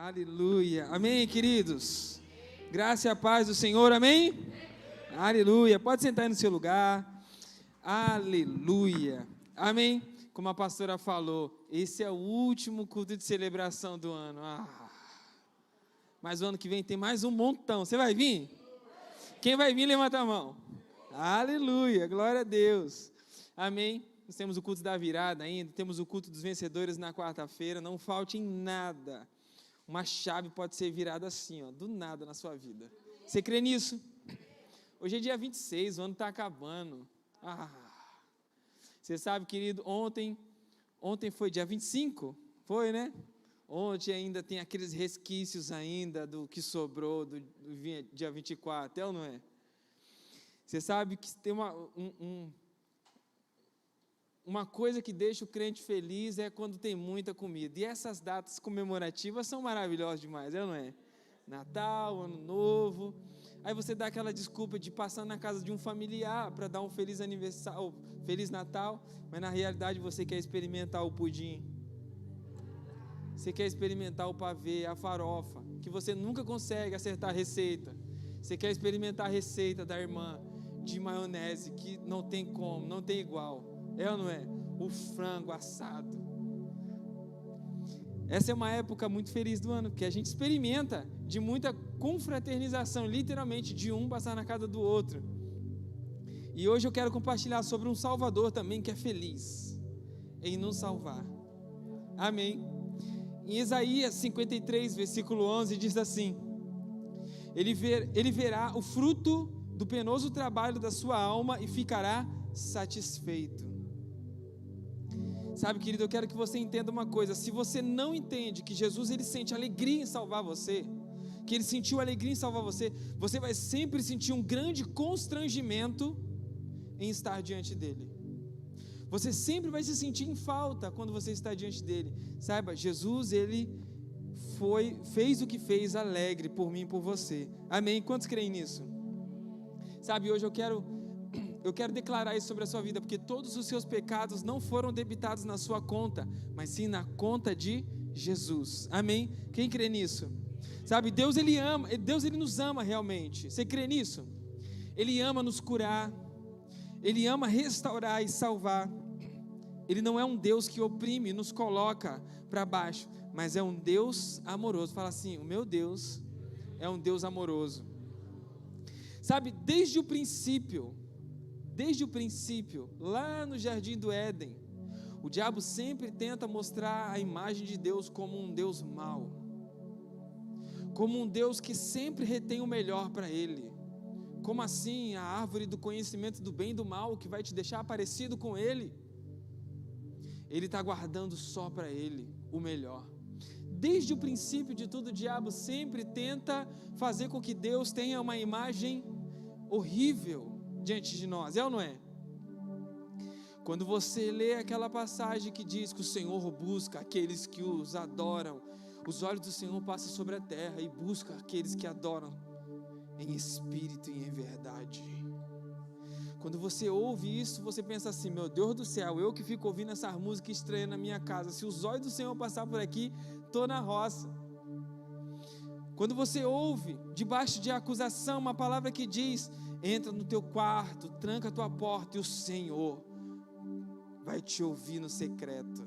Aleluia. Amém, queridos? Graça e a paz do Senhor, amém? Aleluia. Pode sentar aí no seu lugar. Aleluia. Amém? Como a pastora falou, esse é o último culto de celebração do ano. Mas o ano que vem tem mais um montão. Você vai vir? Quem vai vir, levanta a mão. Aleluia. Glória a Deus. Amém? Nós temos o culto da virada ainda, temos o culto dos vencedores na quarta-feira. Não falte em nada. Uma chave pode ser virada assim, ó, do nada na sua vida. Você crê nisso? Hoje é dia 26, o ano está acabando. Você sabe, querido, ontem foi dia 25? Foi, né? Ontem ainda tem aqueles resquícios ainda do que sobrou do dia 24, é ou não é? Você sabe que tem uma coisa que deixa o crente feliz é quando tem muita comida. E essas datas comemorativas são maravilhosas demais, é ou não é? Natal, Ano Novo. Aí você dá aquela desculpa de passar na casa de um familiar para dar um feliz aniversário, feliz Natal, mas na realidade você quer experimentar o pudim. Você quer experimentar o pavê, a farofa, que você nunca consegue acertar a receita. Você quer experimentar a receita da irmã de maionese, que não tem como, não tem igual. É ou não é? O frango assado. Essa é uma época muito feliz do ano, porque a gente experimenta de muita confraternização, literalmente, de um passar na casa do outro. E hoje eu quero compartilhar sobre um Salvador também que é feliz em nos salvar. Amém? Em Isaías 53, versículo 11, diz assim: Ele verá o fruto do penoso trabalho da sua alma e ficará satisfeito. Sabe, querido, eu quero que você entenda uma coisa. Se você não entende que Jesus, ele sente alegria em salvar você, que ele sentiu alegria em salvar você, você vai sempre sentir um grande constrangimento em estar diante dele. Você sempre vai se sentir em falta quando você está diante dele. Saiba, Jesus, ele fez o que fez alegre por mim e por você. Amém? Quantos creem nisso? Sabe, hoje eu quero declarar isso sobre a sua vida, porque todos os seus pecados não foram debitados na sua conta, mas sim na conta de Jesus. Amém? Quem crê nisso? Sabe, Deus ele nos ama realmente. Você crê nisso? Ele ama nos curar, ele ama restaurar e salvar. Ele não é um Deus que oprime, nos coloca para baixo, mas é um Deus amoroso. Fala assim: o meu Deus é um Deus amoroso. Sabe, desde o princípio, lá no Jardim do Éden, o diabo sempre tenta mostrar a imagem de Deus como um Deus mau, como um Deus que sempre retém o melhor para ele. Como assim? A árvore do conhecimento do bem e do mal, que vai te deixar parecido com ele, ele está guardando só para ele o melhor. Desde o princípio de tudo, o diabo sempre tenta fazer com que Deus tenha uma imagem horrível diante de nós, é ou não é? Quando você lê aquela passagem que diz que o Senhor busca aqueles que os adoram, os olhos do Senhor passam sobre a terra e busca aqueles que adoram em espírito e em verdade. Quando você ouve isso, você pensa assim: meu Deus do céu, eu que fico ouvindo essa música estranha na minha casa, se os olhos do Senhor passar por aqui, estou na roça. Quando você ouve, debaixo de acusação, uma palavra que diz: entra no teu quarto, tranca a tua porta e o Senhor vai te ouvir no secreto.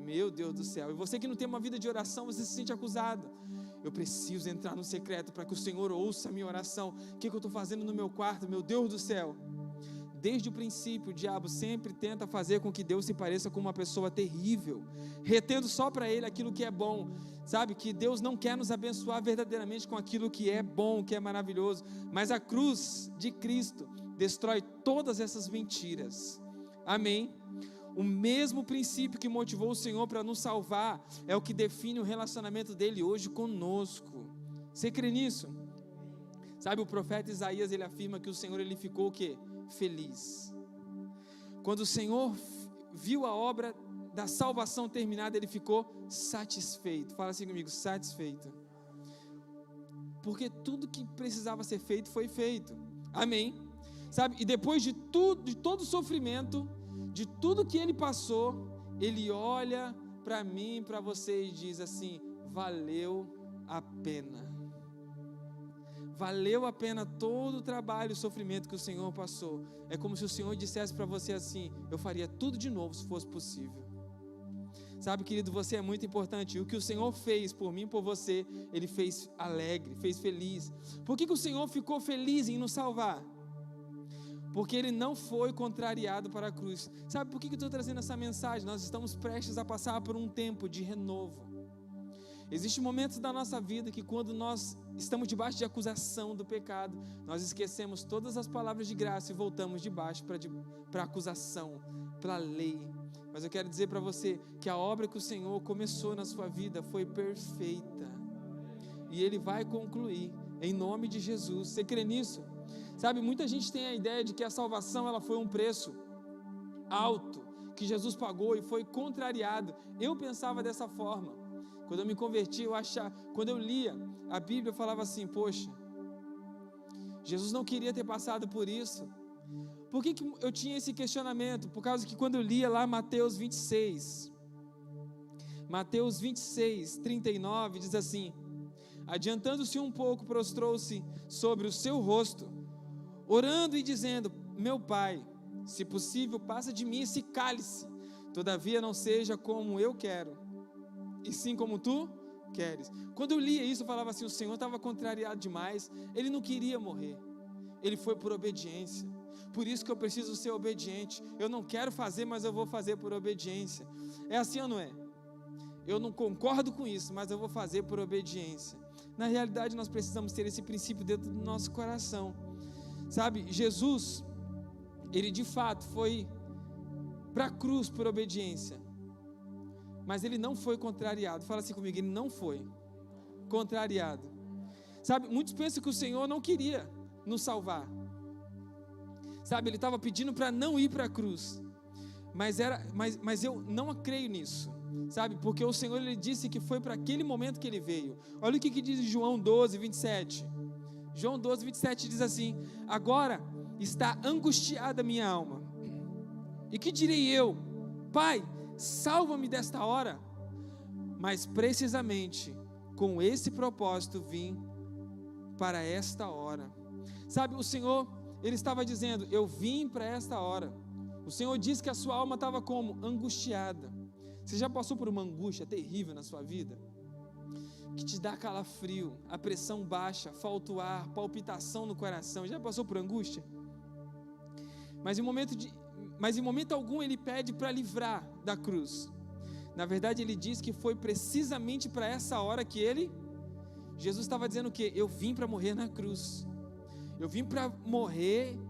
Meu Deus do céu. E você que não tem uma vida de oração, você se sente acusado. Eu preciso entrar no secreto para que o Senhor ouça a minha oração. O que eu estou fazendo no meu quarto? Meu Deus do céu. Desde o princípio, o diabo sempre tenta fazer com que Deus se pareça com uma pessoa terrível, retendo só para ele aquilo que é bom. Sabe que Deus não quer nos abençoar verdadeiramente com aquilo que é bom, que é maravilhoso, mas a cruz de Cristo destrói todas essas mentiras. Amém? O mesmo princípio que motivou o Senhor para nos salvar é o que define o relacionamento dele hoje conosco. Você crê nisso? Sabe, o profeta Isaías, ele afirma que o Senhor, ele ficou o quê? Feliz. Quando o Senhor viu a obra da salvação terminada, ele ficou satisfeito. Fala assim comigo: satisfeito. Porque tudo que precisava ser feito foi feito. Amém? Sabe, e depois de tudo, de todo o sofrimento, de tudo que ele passou, ele olha para mim, para você e diz assim: valeu a pena. Valeu a pena todo o trabalho e o sofrimento que o Senhor passou. É como se o Senhor dissesse para você assim: eu faria tudo de novo se fosse possível. Sabe, querido, você é muito importante. E o que o Senhor fez por mim e por você, Ele fez alegre, fez feliz. Por que o Senhor ficou feliz em nos salvar? Porque Ele não foi contrariado para a cruz. Sabe por que eu estou trazendo essa mensagem? Nós estamos prestes a passar por um tempo de renovo. Existem momentos da nossa vida que, quando nós estamos debaixo de acusação do pecado, nós esquecemos todas as palavras de graça e voltamos debaixo para a acusação, para a lei. Mas eu quero dizer para você que a obra que o Senhor começou na sua vida foi perfeita, e Ele vai concluir, em nome de Jesus. Você crê nisso? Sabe, muita gente tem a ideia de que a salvação ela foi um preço alto, que Jesus pagou e foi contrariado. Eu pensava dessa forma. Quando eu me converti, quando eu lia a Bíblia, eu falava assim: poxa, Jesus não queria ter passado por isso. Por que eu tinha esse questionamento? Por causa que quando eu lia lá Mateus 26, 39, diz assim: adiantando-se um pouco, prostrou-se sobre o seu rosto, orando e dizendo: meu Pai, se possível, passa de mim esse cálice, todavia não seja como eu quero, e sim como tu queres. Quando eu lia isso, eu falava assim: o Senhor estava contrariado demais, Ele não queria morrer, Ele foi por obediência. Por isso que eu preciso ser obediente. Eu não quero fazer, mas eu vou fazer por obediência. É assim ou não é? Eu não concordo com isso, mas eu vou fazer por obediência. Na realidade, nós precisamos ter esse princípio dentro do nosso coração. Sabe, Jesus, Ele de fato foi para a cruz por obediência, mas Ele não foi contrariado. Fala assim comigo: Ele não foi contrariado. Sabe, muitos pensam que o Senhor não queria nos salvar. Sabe, Ele estava pedindo para não ir para a cruz, mas eu não creio nisso, sabe, porque o Senhor, Ele disse que foi para aquele momento que Ele veio. Olha o que diz João 12, 27. João 12, 27 diz assim: agora está angustiada minha alma, e que direi eu? Pai, salva-me desta hora. Mas precisamente com esse propósito vim para esta hora. Sabe, o Senhor, Ele estava dizendo: eu vim para esta hora. O Senhor disse que a sua alma estava como? Angustiada. Você já passou por uma angústia terrível na sua vida? Que te dá calafrio, a pressão baixa, falta o ar, palpitação no coração. Já passou por angústia? Mas em momento algum Ele pede para livrar da cruz. Na verdade, Ele diz que foi precisamente para essa hora que Jesus estava dizendo o quê? Eu vim para morrer na cruz. Eu vim para morrer,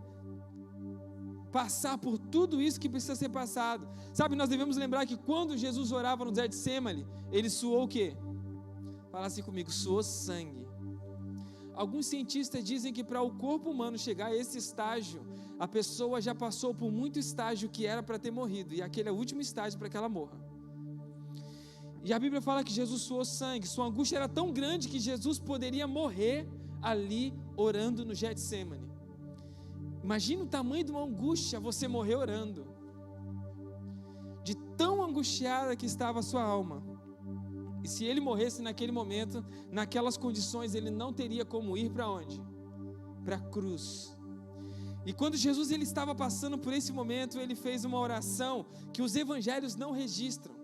passar por tudo isso que precisa ser passado. Sabe, nós devemos lembrar que quando Jesus orava no Getsemane, Ele suou o quê? Fala assim comigo: suou sangue. Alguns cientistas dizem que para o corpo humano chegar a esse estágio, a pessoa já passou por muito estágio que era para ter morrido, e aquele é o último estágio para que ela morra. E a Bíblia fala que Jesus suou sangue. Sua angústia era tão grande que Jesus poderia morrer ali orando no Getsemane. Imagina o tamanho de uma angústia, você morrer orando, de tão angustiada que estava a sua alma. E se Ele morresse naquele momento, naquelas condições, Ele não teria como ir para onde? Para a cruz. E quando Jesus ele estava passando por esse momento, Ele fez uma oração que os evangelhos não registram.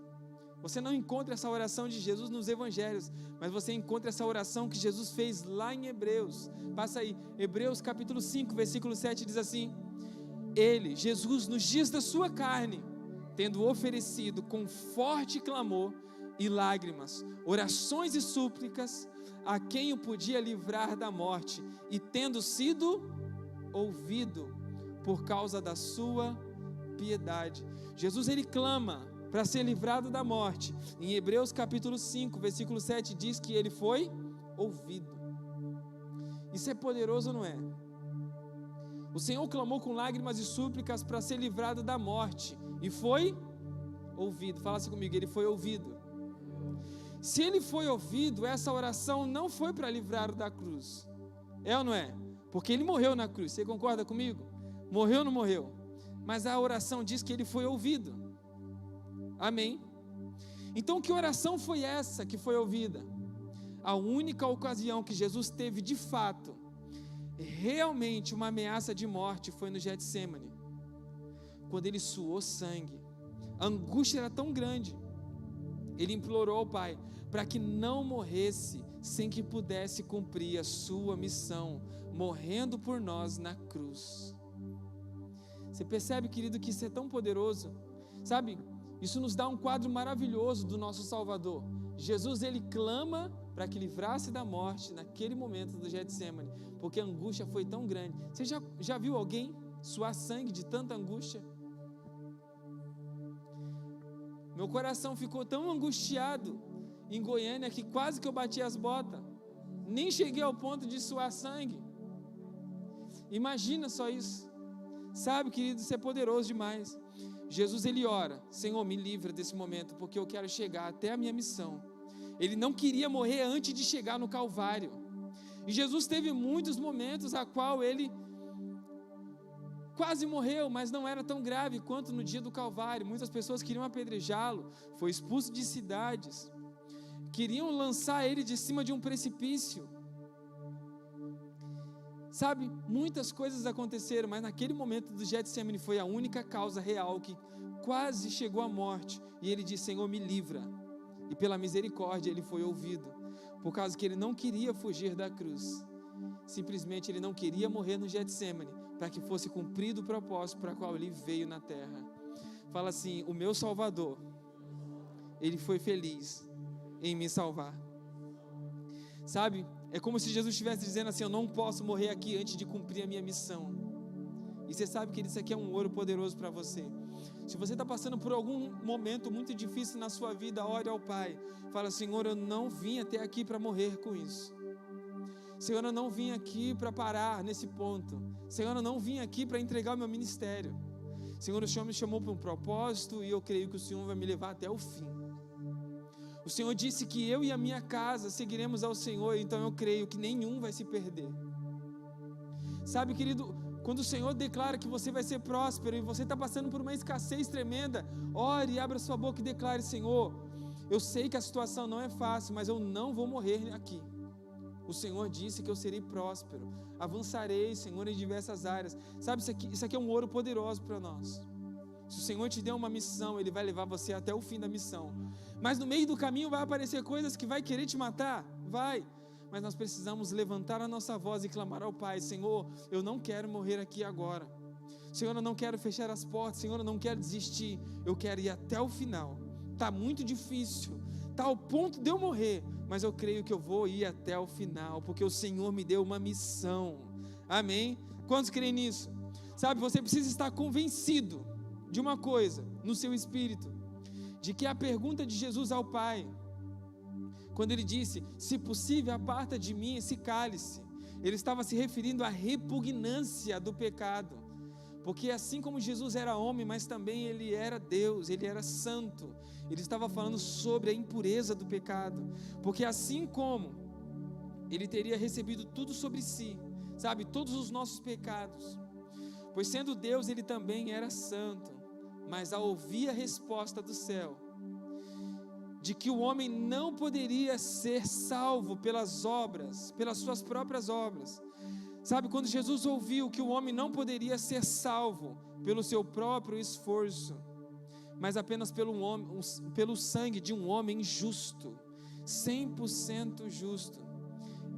Você não encontra essa oração de Jesus nos evangelhos, mas você encontra essa oração que Jesus fez lá em Hebreus. Passa aí, Hebreus capítulo 5, versículo 7 diz assim: Ele, Jesus, nos dias da sua carne, tendo oferecido com forte clamor e lágrimas, orações e súplicas, a quem o podia livrar da morte, e tendo sido ouvido por causa da sua piedade. Jesus ele clama para ser livrado da morte. Em Hebreus capítulo 5, versículo 7 diz que ele foi ouvido. Isso é poderoso ou não é? O Senhor clamou com lágrimas e súplicas para ser livrado da morte e foi ouvido. Fala assim comigo: Ele foi ouvido. Se Ele foi ouvido, essa oração não foi para livrar da cruz, é ou não é? Porque Ele morreu na cruz. Você concorda comigo? Morreu ou não morreu? Mas a oração diz que Ele foi ouvido. Amém? Então que oração foi essa que foi ouvida? a única ocasião que Jesus teve de fato, realmente uma ameaça de morte, foi no Getsêmani, quando ele suou sangue. A angústia era tão grande, ele implorou ao Pai para que não morresse sem que pudesse cumprir a sua missão, morrendo por nós na cruz. Você percebe, querido, que isso é tão poderoso? Sabe, isso nos dá um quadro maravilhoso do nosso Salvador. Jesus, ele clama para que livrasse da morte naquele momento do Getsêmani, porque a angústia foi tão grande. Você já viu alguém suar sangue de tanta angústia? Meu coração ficou tão angustiado em Goiânia que quase que eu bati as botas. Nem cheguei ao ponto de suar sangue. Imagina só isso. Sabe, querido, isso é poderoso demais. Jesus, ele ora: Senhor, me livra desse momento, porque eu quero chegar até a minha missão. Ele não queria morrer antes de chegar no Calvário. E Jesus teve muitos momentos a qual ele quase morreu, mas não era tão grave quanto no dia do Calvário. Muitas pessoas queriam apedrejá-lo, foi expulso de cidades, queriam lançar ele de cima de um precipício. Sabe, muitas coisas aconteceram, mas naquele momento do Getsêmani foi a única causa real que quase chegou à morte. E ele disse: Senhor, me livra. E pela misericórdia ele foi ouvido, por causa que ele não queria fugir da cruz. Simplesmente ele não queria morrer no Getsêmani, para que fosse cumprido o propósito para o qual ele veio na terra. Fala assim: o meu Salvador, ele foi feliz em me salvar. Sabe, é como se Jesus estivesse dizendo assim: eu não posso morrer aqui antes de cumprir a minha missão. E você sabe que isso aqui é um ouro poderoso para você. Se você está passando por algum momento muito difícil na sua vida, ore ao Pai. Fala: Senhor, eu não vim até aqui para morrer com isso. Senhor, eu não vim aqui para parar nesse ponto. Senhor, eu não vim aqui para entregar o meu ministério. Senhor, o Senhor me chamou para um propósito e eu creio que o Senhor vai me levar até o fim. O Senhor disse que eu e a minha casa seguiremos ao Senhor, então eu creio que nenhum vai se perder. Sabe, querido, quando o Senhor declara que você vai ser próspero e você está passando por uma escassez tremenda, ore e abra sua boca e declare: Senhor, eu sei que a situação não é fácil, mas eu não vou morrer aqui. O Senhor disse que eu serei próspero, avançarei, Senhor, em diversas áreas. Sabe, isso aqui é um ouro poderoso para nós. Se o Senhor te deu uma missão, Ele vai levar você até o fim da missão. Mas no meio do caminho vai aparecer coisas que vai querer te matar, vai. Mas nós precisamos levantar a nossa voz e clamar ao Pai: Senhor, eu não quero morrer aqui agora. Senhor, eu não quero fechar as portas. Senhor, eu não quero desistir. Eu quero ir até o final. Está muito difícil, está ao ponto de eu morrer, mas eu creio que eu vou ir até o final, porque o Senhor me deu uma missão. Amém? Quantos creem nisso? Sabe, você precisa estar convencido de uma coisa no seu espírito, de que a pergunta de Jesus ao Pai, quando ele disse: se possível, aparta de mim esse cálice, ele estava se referindo à repugnância do pecado, porque assim como Jesus era homem, mas também ele era Deus, ele era santo, ele estava falando sobre a impureza do pecado, porque assim como ele teria recebido tudo sobre si, sabe, todos os nossos pecados, pois sendo Deus ele também era santo, mas ao ouvir a resposta do céu, de que o homem não poderia ser salvo pelas obras, pelas suas próprias obras, sabe, quando Jesus ouviu que o homem não poderia ser salvo pelo seu próprio esforço, mas apenas pelo sangue de um homem justo, 100% justo,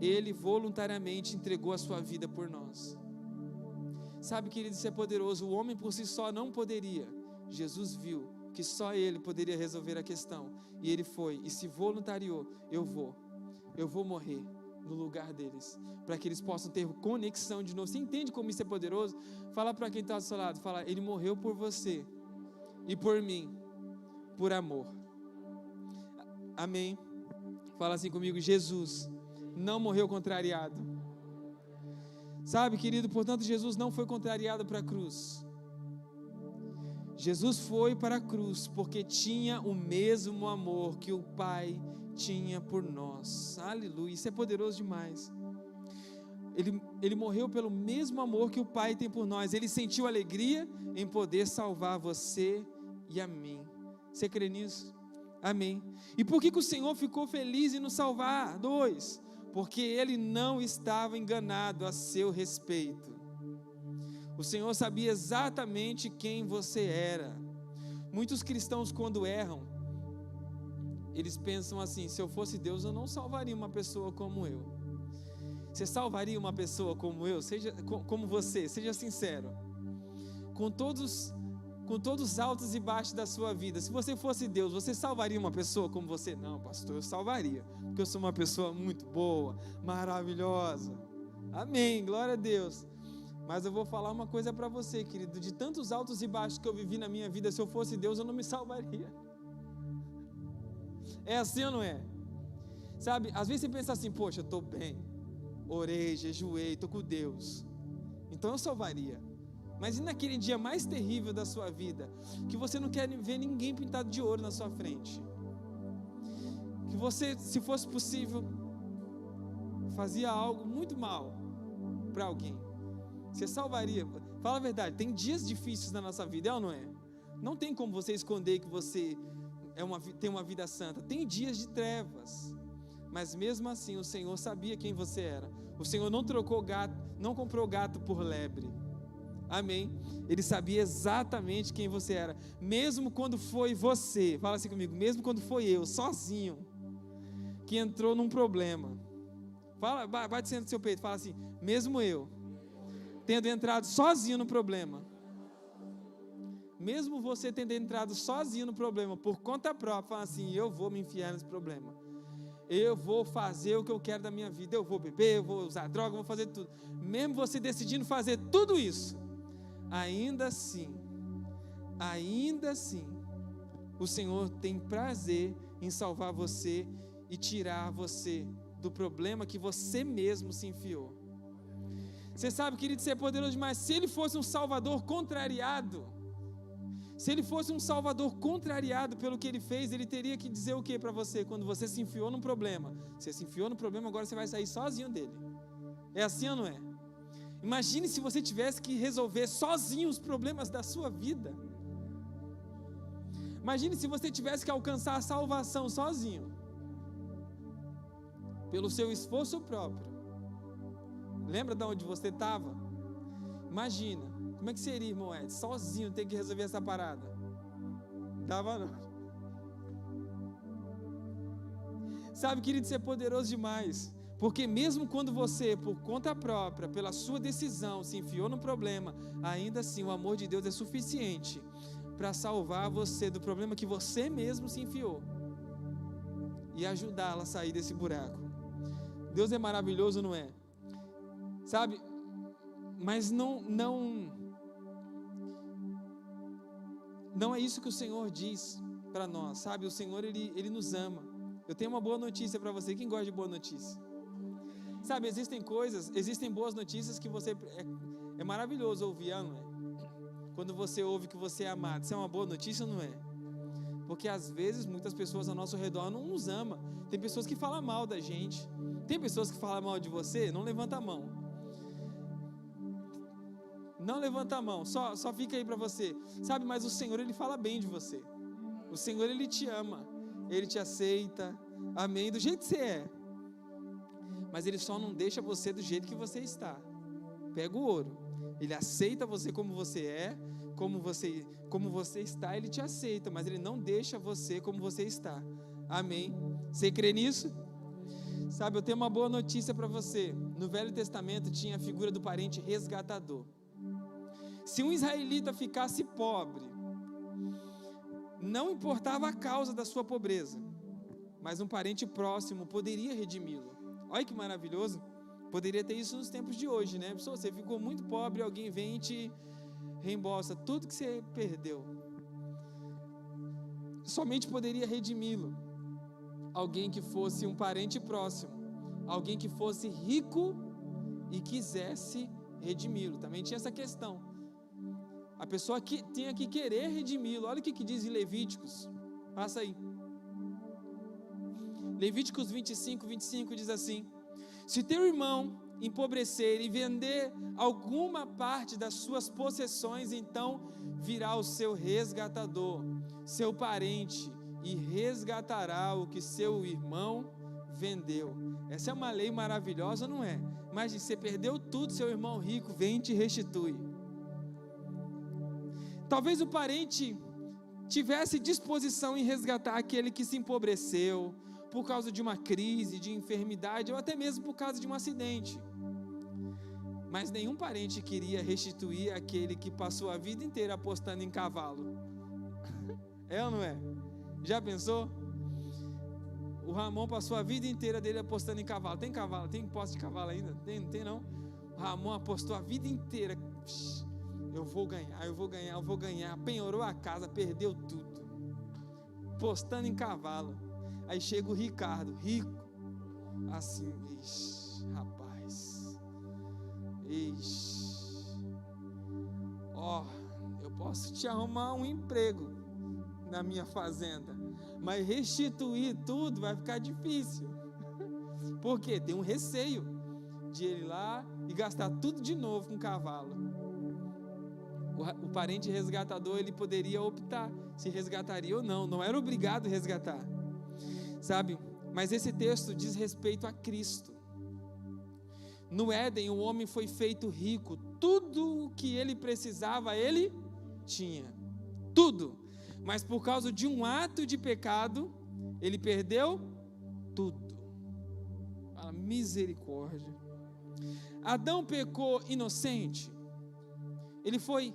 ele voluntariamente entregou a sua vida por nós. Sabe, querido, isso é poderoso. O homem por si só não poderia. Jesus viu que só ele poderia resolver a questão, e ele foi e se voluntariou. Eu vou morrer no lugar deles, para que eles possam ter conexão de novo. Você entende como isso é poderoso? Fala para quem está do seu lado, fala: ele morreu por você e por mim, por amor. Amém? Fala assim comigo: Jesus não morreu contrariado. Sabe, querido, portanto Jesus não foi contrariado para a cruz. Jesus foi para a cruz porque tinha o mesmo amor que o Pai tinha por nós. Aleluia, isso é poderoso demais. Ele morreu pelo mesmo amor que o Pai tem por nós. Ele sentiu alegria em poder salvar você e a mim. Você crê nisso? Amém. E por que o Senhor ficou feliz em nos salvar? 2, porque Ele não estava enganado a seu respeito. O Senhor sabia exatamente quem você era. Muitos cristãos, quando erram, eles pensam assim: se eu fosse Deus, eu não salvaria uma pessoa como eu. Você salvaria uma pessoa como eu? Como você, seja sincero. Com todos os altos e baixos da sua vida, se você fosse Deus, você salvaria uma pessoa como você? Não, pastor, eu salvaria, porque eu sou uma pessoa muito boa, maravilhosa. Amém, glória a Deus. Mas eu vou falar uma coisa para você, querido: de tantos altos e baixos que eu vivi na minha vida, se eu fosse Deus, eu não me salvaria. É assim ou não é? Sabe, às vezes você pensa assim: poxa, eu estou bem, orei, jejuei, estou com Deus, então eu salvaria. Mas e naquele dia mais terrível da sua vida, que você não quer ver ninguém pintado de ouro na sua frente, que você, se fosse possível, fazia algo muito mal para alguém, você salvaria? Fala a verdade, tem dias difíceis na nossa vida, é ou não é? Não tem como você esconder que você tem uma vida santa. Tem dias de trevas, mas mesmo assim o Senhor sabia quem você era. O Senhor não comprou gato por lebre. Amém? Ele sabia exatamente quem você era, mesmo quando foi você, fala assim comigo, mesmo quando foi eu, sozinho, que entrou num problema. Fala, bate assim no seu peito, fala assim: mesmo eu, tendo entrado sozinho no problema, mesmo você tendo entrado sozinho no problema, por conta própria, fala assim: eu vou me enfiar nesse problema, eu vou fazer o que eu quero da minha vida, eu vou beber, eu vou usar droga, eu vou fazer tudo. Mesmo você decidindo fazer tudo isso, ainda assim, o Senhor tem prazer em salvar você e tirar você do problema que você mesmo se enfiou. Você sabe, querido, você é poderoso demais. Se Ele fosse um salvador contrariado, pelo que Ele fez, Ele teria que dizer o que para você? Quando você se enfiou num problema, agora você vai sair sozinho dele. É assim ou não é? Imagine se você tivesse que resolver sozinho os problemas da sua vida. Imagine se você tivesse que alcançar a salvação sozinho, pelo seu esforço próprio. Lembra de onde você estava? Imagina, como é que seria, irmão Ed, sozinho ter que resolver essa parada? Dava não. Sabe, querido, você é poderoso demais. Porque mesmo quando você, por conta própria, pela sua decisão, se enfiou no problema, ainda assim o amor de Deus é suficiente para salvar você do problema que você mesmo se enfiou e ajudá-la a sair desse buraco. Deus é maravilhoso, não é? Sabe? Mas não é isso que o Senhor diz para nós, sabe? O Senhor, Ele nos ama. Eu tenho uma boa notícia para você. Quem gosta de boa notícia? Sabe, existem boas notícias que você... É maravilhoso ouvir, não é? Quando você ouve que você é amado. Isso é uma boa notícia ou não é? Porque às vezes muitas pessoas ao nosso redor não nos amam. Tem pessoas que falam mal da gente. Tem pessoas que falam mal de você. Não levanta a mão. Não levanta a mão. Só fica aí para você. Sabe, mas o Senhor, Ele fala bem de você. O Senhor, Ele te ama. Ele te aceita. Amém? Do jeito que você é. Mas Ele só não deixa você do jeito que você está. Pega o ouro. Ele aceita você como você é, como você está, Ele te aceita, mas Ele não deixa você como você está. Amém? Você crê nisso? Sabe, eu tenho uma boa notícia para você. No Velho Testamento tinha a figura do parente resgatador. Se um israelita ficasse pobre, não importava a causa da sua pobreza, mas um parente próximo poderia redimi-lo. Olha que maravilhoso. Poderia ter isso nos tempos de hoje, né? Pessoa, você ficou muito pobre, alguém vem e te reembolsa tudo que você perdeu. Somente poderia redimi-lo alguém que fosse um parente próximo, alguém que fosse rico e quisesse redimi-lo. Também tinha essa questão. A pessoa que tinha que querer redimi-lo. Olha o que diz em Levíticos. Passa aí. Levíticos 25 diz assim: se teu irmão empobrecer e vender alguma parte das suas possessões, então virá o seu resgatador, seu parente, e resgatará o que seu irmão vendeu. Essa é uma lei maravilhosa, não é? Imagine, você perdeu tudo, seu irmão rico vem e te restitui. Talvez o parente tivesse disposição em resgatar aquele que se empobreceu por causa de uma crise, de enfermidade, ou até mesmo por causa de um acidente. Mas nenhum parente queria restituir aquele que passou a vida inteira apostando em cavalo. É ou não é? Já pensou? O Ramon passou a vida inteira dele apostando em cavalo. Tem cavalo? Tem posse de cavalo ainda? Não tem não? O Ramon apostou a vida inteira. Eu vou ganhar. Penhorou a casa, perdeu tudo. Apostando em cavalo. Aí chega o Ricardo, rico. Assim, ixi, rapaz. Ixi. Ó, eu posso te arrumar um emprego na minha fazenda, mas restituir tudo vai ficar difícil. Por quê? Tem um receio de ele ir lá e gastar tudo de novo com cavalo. O parente resgatador, ele poderia optar se resgataria ou não, não era obrigado a resgatar, sabe? Mas esse texto diz respeito a Cristo. No Éden, o homem foi feito rico, tudo o que ele precisava, ele tinha, tudo. Mas por causa de um ato de pecado, ele perdeu tudo. Fala, misericórdia. Adão pecou inocente. Ele foi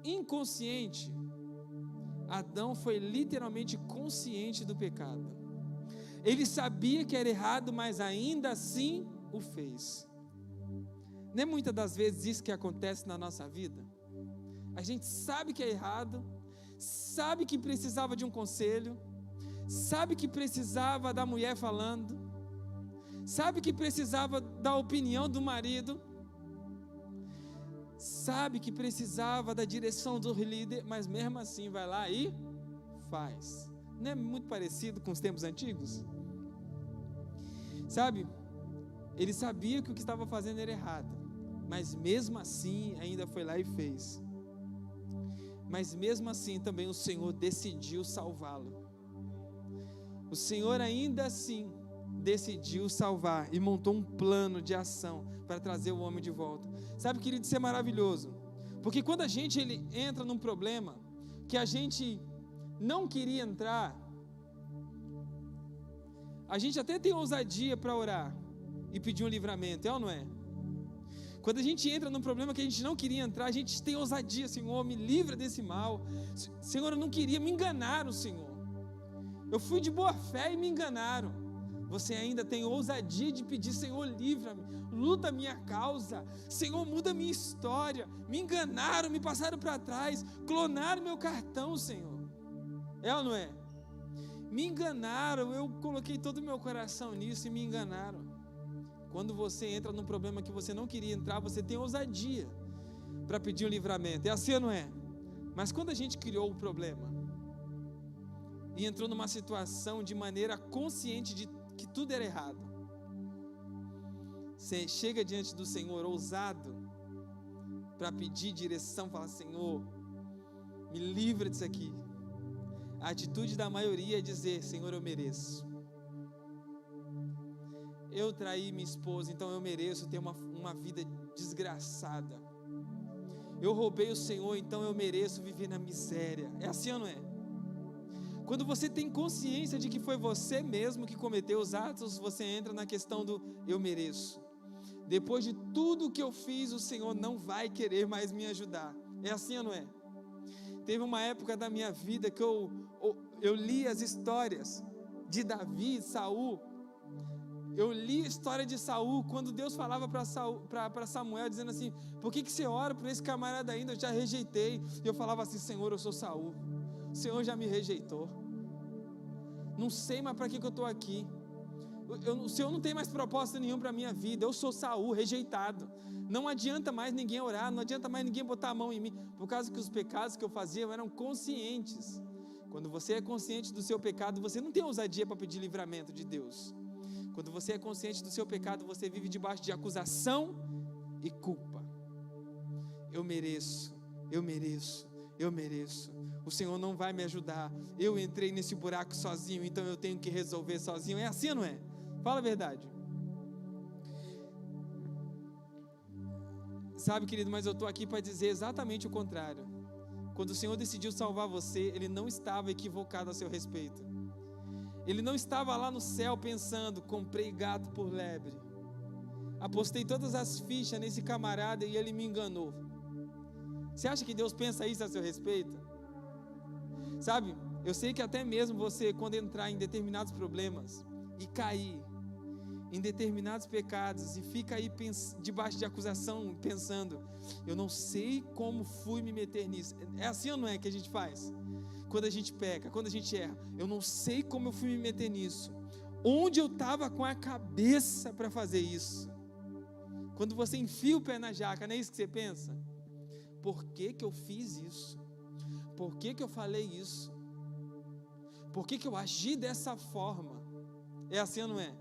inconsciente. Adão foi literalmente consciente do pecado. Ele sabia que era errado, mas ainda assim o fez. Não é muitas das vezes isso que acontece na nossa vida? A gente sabe que é errado, sabe que precisava de um conselho, sabe que precisava da mulher falando, sabe que precisava da opinião do marido, sabe que precisava da direção do líder, mas mesmo assim vai lá e faz. Não é muito parecido com os tempos antigos? Sabe, ele sabia que o que estava fazendo era errado, mas mesmo assim ainda foi lá e fez. Mas mesmo assim também o Senhor decidiu salvá-lo. O Senhor ainda assim decidiu salvar e montou um plano de ação para trazer o homem de volta. Sabe, querido, isso é maravilhoso, porque quando a gente entra num problema que a gente não queria entrar, a gente até tem ousadia para orar e pedir um livramento, é ou não é? Quando a gente entra num problema que a gente não queria entrar, a gente tem ousadia, Senhor, me livra desse mal. Senhor, eu não queria, me enganaram, Senhor. Eu fui de boa fé e me enganaram. Você ainda tem ousadia de pedir, Senhor, livra-me, luta a minha causa. Senhor, muda a minha história. Me enganaram, me passaram para trás, clonaram meu cartão, Senhor. É ou não é? Me enganaram, eu coloquei todo o meu coração nisso e me enganaram. Quando você entra num problema que você não queria entrar, você tem ousadia para pedir um livramento. É assim ou não é? Mas quando a gente criou o problema e entrou numa situação de maneira consciente de que tudo era errado, você chega diante do Senhor ousado para pedir direção, fala, Senhor, me livra disso aqui. A atitude da maioria é dizer, Senhor, eu mereço. Eu traí minha esposa, então eu mereço ter uma vida desgraçada. Eu roubei o Senhor, então eu mereço viver na miséria. É assim ou não é? Quando você tem consciência de que foi você mesmo que cometeu os atos, você entra na questão do eu mereço. Depois de tudo que eu fiz, o Senhor não vai querer mais me ajudar. É assim ou não é? Teve uma época da minha vida que eu li as histórias de Davi, Saul. Eu li a história de Saul, quando Deus falava para Samuel, dizendo assim, por que você ora por esse camarada ainda? Eu já rejeitei. E eu falava assim, Senhor, eu sou Saul, o Senhor já me rejeitou, não sei mais para que eu estou aqui, o Senhor não tem mais propósito nenhum para a minha vida, eu sou Saul, rejeitado, não adianta mais ninguém orar, não adianta mais ninguém botar a mão em mim, por causa que os pecados que eu fazia eram conscientes. Quando você é consciente do seu pecado, você não tem ousadia para pedir livramento de Deus. Quando você é consciente do seu pecado, você vive debaixo de acusação e culpa. Eu mereço, eu mereço, eu mereço. o Senhor não vai me ajudar, eu entrei nesse buraco sozinho, então eu tenho que resolver sozinho. É assim ou não é? Fala a verdade. Sabe, querido, mas eu estou aqui para dizer exatamente o contrário. Quando o Senhor decidiu salvar você, Ele não estava equivocado a seu respeito. Ele não estava lá no céu pensando, comprei gato por lebre, apostei todas as fichas nesse camarada e ele me enganou. Você acha que Deus pensa isso a seu respeito? Sabe, eu sei que até mesmo você, quando entrar em determinados problemas e cair em determinados pecados e fica aí debaixo de acusação pensando, eu não sei como fui me meter nisso. É assim ou não é que a gente faz? Quando a gente peca, quando a gente erra, eu não sei como eu fui me meter nisso. Onde eu estava com a cabeça para fazer isso? Quando você enfia o pé na jaca, não é isso que você pensa? Por que que eu fiz isso? Por que que eu falei isso? Por que que eu agi dessa forma? É assim ou não é?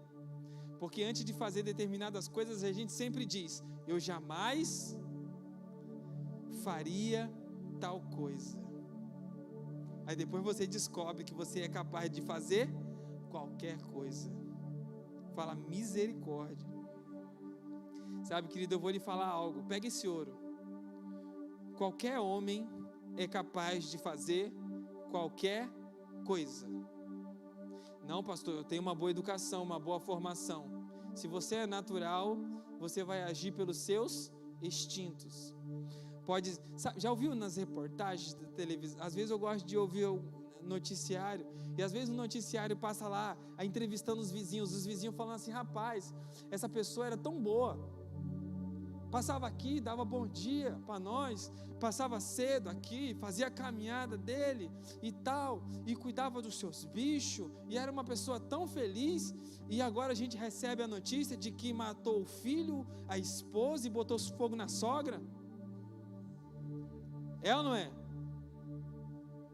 Porque antes de fazer determinadas coisas, a gente sempre diz, eu jamais faria tal coisa. Aí depois você descobre que você é capaz de fazer qualquer coisa. Fala misericórdia. Sabe, querido, eu vou lhe falar algo. Pega esse ouro. Qualquer homem é capaz de fazer qualquer coisa. Não, pastor, eu tenho uma boa educação, uma boa formação. Se você é natural, você vai agir pelos seus instintos. Pode, sabe, já ouviu nas reportagens da televisão? Às vezes eu gosto de ouvir o noticiário, e às vezes o noticiário passa lá, entrevistando os vizinhos falando assim, rapaz, essa pessoa era tão boa, passava aqui, dava bom dia para nós, passava cedo aqui, fazia a caminhada dele e tal, e cuidava dos seus bichos, e era uma pessoa tão feliz, e agora a gente recebe a notícia de que matou o filho, a esposa e botou fogo na sogra. É ou não é?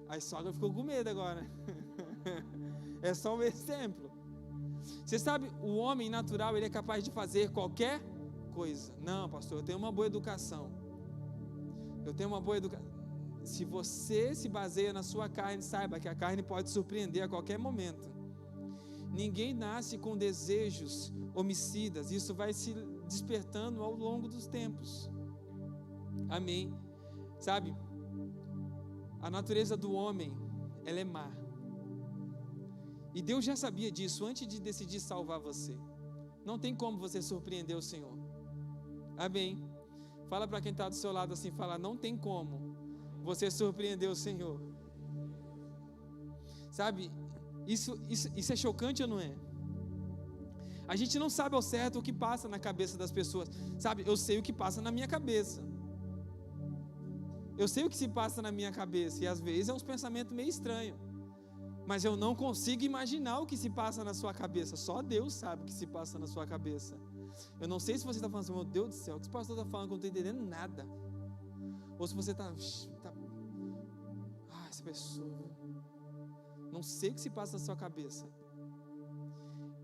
A sogra ficou com medo agora. É só um exemplo. Você sabe, o homem natural, ele é capaz de fazer qualquer coisa. Não, pastor, eu tenho uma boa educação. Eu tenho uma boa educação. Se você se baseia na sua carne, saiba que a carne pode surpreender a qualquer momento. Ninguém nasce com desejos homicidas. Isso vai se despertando ao longo dos tempos. Amém. Sabe, a natureza do homem, ela é má. E Deus já sabia disso antes de decidir salvar você. Não tem como você surpreender o Senhor. Amém. Fala para quem está do seu lado assim, fala, não tem como você surpreender o Senhor. Sabe, isso é chocante ou não é? A gente não sabe ao certo o que passa na cabeça das pessoas. Sabe, eu sei o que passa na minha cabeça. Eu sei o que se passa na minha cabeça, e às vezes é uns pensamentos meio estranhos, mas eu não consigo imaginar o que se passa na sua cabeça. Só Deus sabe o que se passa na sua cabeça. Eu não sei se você está falando assim, meu Deus do céu, o que esse pastor está falando que eu não estou entendendo nada, ou se você está essa pessoa, não sei o que se passa na sua cabeça,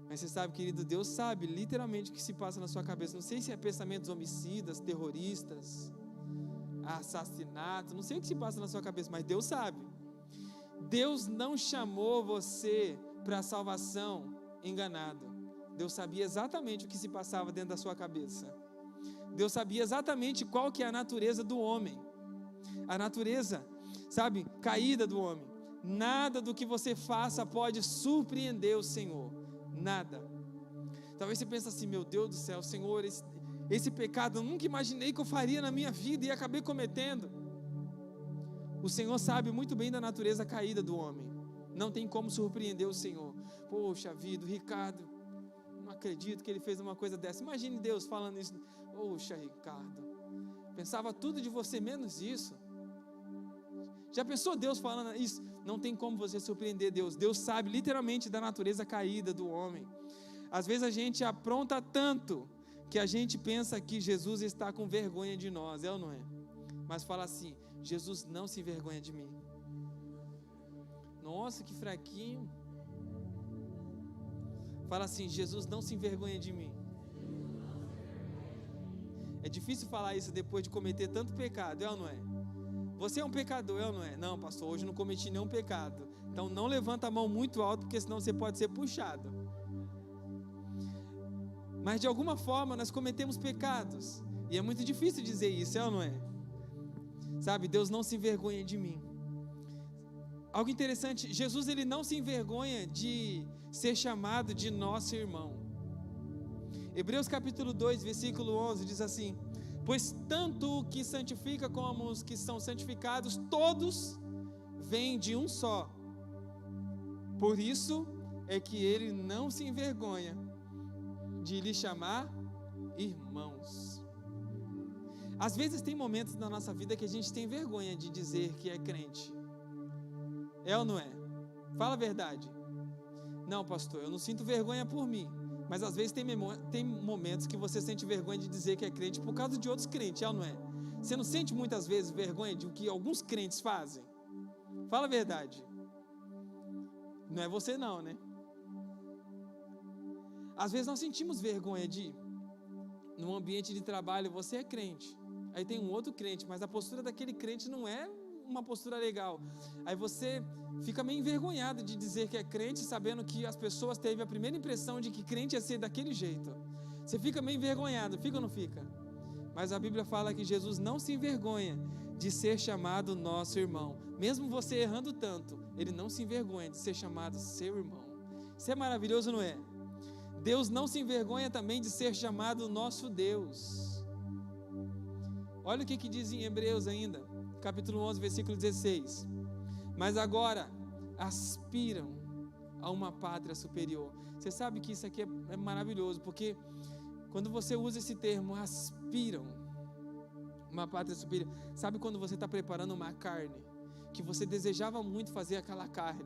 mas você sabe, querido, Deus sabe literalmente o que se passa na sua cabeça. Não sei se é pensamentos homicidas, terroristas, assassinato, não sei o que se passa na sua cabeça, mas Deus sabe. Deus não chamou você para a salvação enganado. Deus sabia exatamente o que se passava dentro da sua cabeça. Deus sabia exatamente qual que é a natureza do homem, a natureza, sabe, caída do homem. Nada do que você faça pode surpreender o Senhor, nada. Talvez você pense assim, meu Deus do céu, Senhor, esse pecado eu nunca imaginei que eu faria na minha vida e acabei cometendo. O Senhor sabe muito bem da natureza caída do homem. Não tem como surpreender o Senhor. Poxa vida, o Ricardo, não acredito que ele fez uma coisa dessa. Imagine Deus falando isso. Poxa, Ricardo, pensava tudo de você menos isso. Já pensou Deus falando isso? Não tem como você surpreender Deus. Deus sabe literalmente da natureza caída do homem. Às vezes a gente apronta tanto que a gente pensa que Jesus está com vergonha de nós, é ou não é? Mas fala assim, Jesus não se envergonha de mim. Nossa, que fraquinho. Fala assim, Jesus não se envergonha de mim. É difícil falar isso depois de cometer tanto pecado, é ou não é? Você é um pecador, eu não é? Não, pastor, hoje não cometi nenhum pecado. Então não levanta a mão muito alto, porque senão você pode ser puxado. Mas de alguma forma nós cometemos pecados. E é muito difícil dizer isso, é ou não é? Sabe, Deus não se envergonha de mim. Algo interessante, Jesus ele não se envergonha de ser chamado de nosso irmão. Hebreus capítulo 2, versículo 11 diz assim: pois tanto o que santifica como os que são santificados, todos vêm de um só. Por isso é que ele não se envergonha de lhe chamar irmãos. Às vezes tem momentos na nossa vida que a gente tem vergonha de dizer que é crente. É ou não é? Fala a verdade. Não, pastor, eu não sinto vergonha por mim. Mas às vezes tem momentos que você sente vergonha de dizer que é crente por causa de outros crentes, é ou não é? Você não sente muitas vezes vergonha de o que alguns crentes fazem? Fala a verdade. Não é você não, né? Às vezes nós sentimos vergonha de, num ambiente de trabalho, você é crente. Aí tem um outro crente, mas a postura daquele crente não é uma postura legal. Aí você fica meio envergonhado de dizer que é crente, sabendo que as pessoas teve a primeira impressão de que crente ia ser daquele jeito. Você fica meio envergonhado, fica ou não fica? Mas a Bíblia fala que Jesus não se envergonha de ser chamado nosso irmão. Mesmo você errando tanto, ele não se envergonha de ser chamado seu irmão. Isso é maravilhoso, não é? Deus não se envergonha também de ser chamado nosso Deus. Olha o que diz em Hebreus ainda, capítulo 11, versículo 16. Mas agora aspiram a uma pátria superior. Você sabe que isso aqui é maravilhoso, porque quando você usa esse termo, aspiram uma pátria superior, sabe quando você está preparando uma carne, que você desejava muito fazer aquela carne,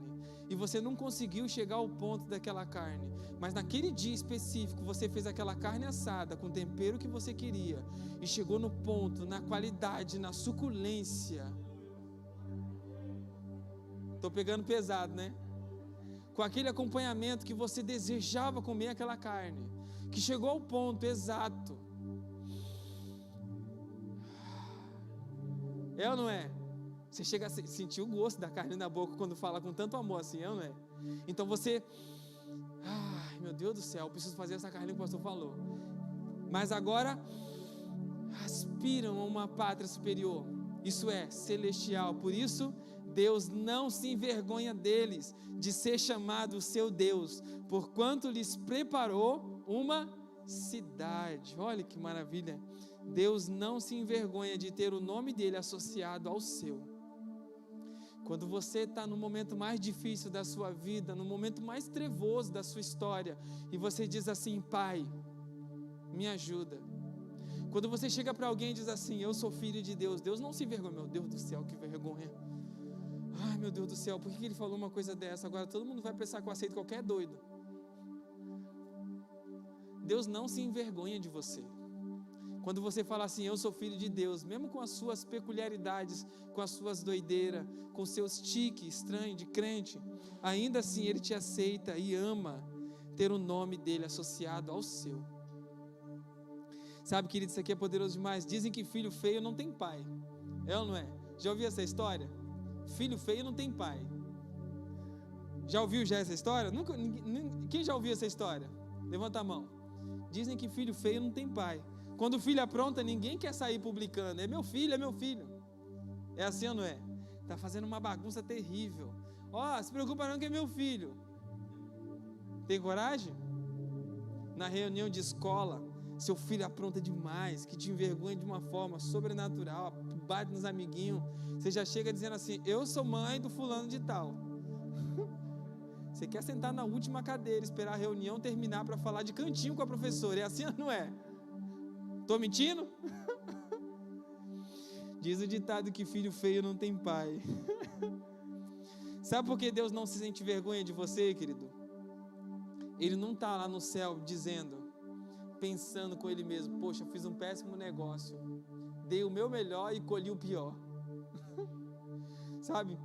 e você não conseguiu chegar ao ponto daquela carne, mas naquele dia específico, você fez aquela carne assada, com o tempero que você queria, e chegou no ponto, na qualidade, na suculência. Estou pegando pesado, né? Com aquele acompanhamento que você desejava comer aquela carne, que chegou ao ponto exato. É ou não é? Você chega a sentir o gosto da carne na boca quando fala com tanto amor assim, é ou não é? Então você, ai meu Deus do céu, eu preciso fazer essa carne que o pastor falou. Mas agora aspiram a uma pátria superior, isso é, celestial. Por isso Deus não se envergonha deles, de ser chamado o seu Deus, porquanto lhes preparou uma cidade. Olha que maravilha. Deus não se envergonha de ter o nome dele associado ao seu. Quando você está no momento mais difícil da sua vida, no momento mais trevoso da sua história, e você diz assim: Pai, me ajuda. Quando você chega para alguém e diz assim: eu sou filho de Deus, Deus não se envergonha. Meu Deus do céu, que vergonha. Ai meu Deus do céu, por que ele falou uma coisa dessa? Agora todo mundo vai pensar que eu aceito qualquer doido. Deus não se envergonha de você. Quando você fala assim: eu sou filho de Deus, mesmo com as suas peculiaridades, com as suas doideiras, com os seus tiques estranhos de crente, ainda assim Ele te aceita e ama ter o nome dele associado ao seu. Sabe, querido, isso aqui é poderoso demais. Dizem que filho feio não tem pai. É ou não é? Já ouviu essa história? Filho feio não tem pai. Já ouviu essa história? Nunca, quem já ouviu essa história? Levanta a mão. Dizem que filho feio não tem pai. Quando o filho apronta, ninguém quer sair publicando. É meu filho, é meu filho. É assim ou não é? Está fazendo uma bagunça terrível. Ó, se preocupa não que é meu filho. Tem coragem? Na reunião de escola, seu filho apronta demais, que te envergonha de uma forma sobrenatural, bate nos amiguinhos, você já chega dizendo assim: eu sou mãe do fulano de tal. Você quer sentar na última cadeira, esperar a reunião terminar para falar de cantinho com a professora. É assim ou não é? Estou mentindo? Diz o ditado que filho feio não tem pai. Sabe por que Deus não se sente vergonha de você, querido? Ele não está lá no céu dizendo, pensando com ele mesmo: poxa, fiz um péssimo negócio, dei o meu melhor e colhi o pior. Sabe?